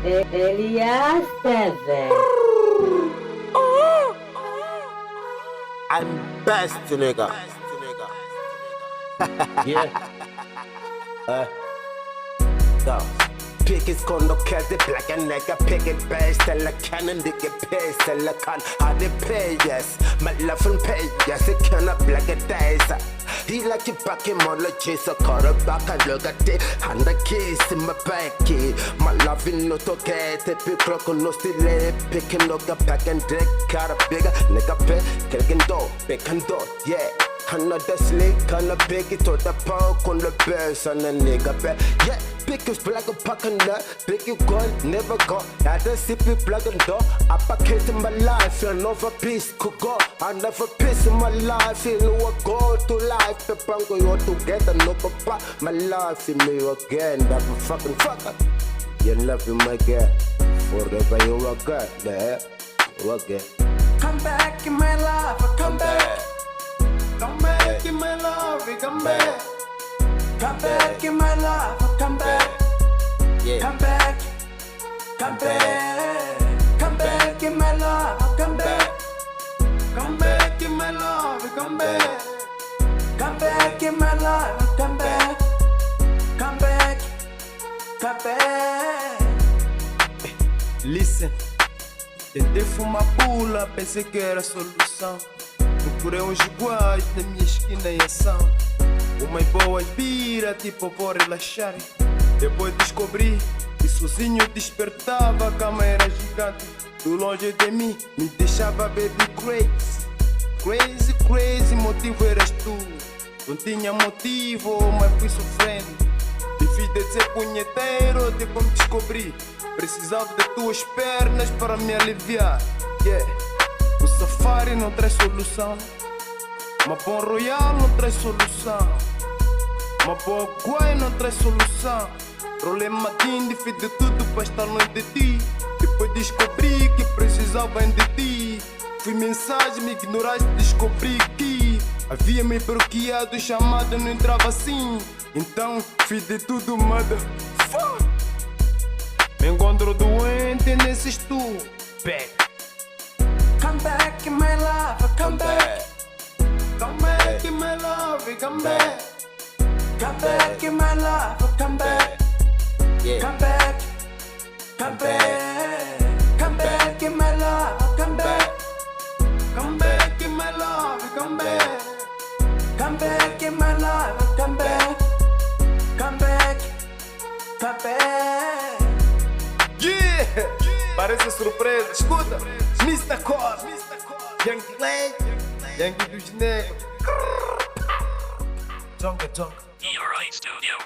Elias Seven. I'm best, nigga. Yeah. Go. Pickets kondo kälde black and nigga picket base ställa cannon digga pay ställa kan hade pay yes my love and pay yes it cannot black a days. He like it back in my chase a car back and look at it and the keys in my back my love in not okay the big clock no still picking up the back and dick car bigger nigga pay kelken do big and do yeah. Another slick, kinda big it to the park on the best and a nigga bet. Yeah, big is black a pack and that. Big you gold, never go. Had a sippy plug and door. I packet in my life, you know for peace could go. I never peace in my life, you know I go to life. The punk you together, no papa. My life in me again, that fucking fucker. You love you, my girl. Forever you are good, there. Okay. Come back in my life, come back. Come back in my love, come back. Come back in my love, come back. Yeah. Come back, come back. Come back in my love, come back. Come back in my love, come back. Come back in my love, come back. Come back, come back. Listen, tentei fumar pula, pensei que era a solução. Procurei uns iguais na minha esquina em ação. Umas boas bira, tipo vou relaxar. Depois descobri que sozinho despertava, a cama era gigante. Do longe de mim, me deixava baby crazy. Crazy, crazy, motivo eras tu. Não tinha motivo, mas fui sofrendo. E fiz de ser punheteiro, depois me descobri. Precisava de tuas pernas para me aliviar. Yeah. O safari não traz solução. Uma bom royal não traz solução. Uma boa guai não traz solução. Problema de fiz de tudo para estar longe de ti. Depois descobri que precisavam de ti. Fui mensagem, me ignoraste, descobri que havia me bloqueado, chamado não entrava assim. Então fiz de tudo, motherfucker. Me encontro doente nesse estupro. Come back in my love, come back. Come back in my love, come back. Come back in my love, come back. Yeah. Come back, come back. Come back in my love, come back. Come back in my love, come back. Come back in my love, come back. Come back, come back. Yeah! Parece surpresa, escuta! Mr. Cos, Young Clay, Young dos Negros. Jonga, jonga. You're right, studio.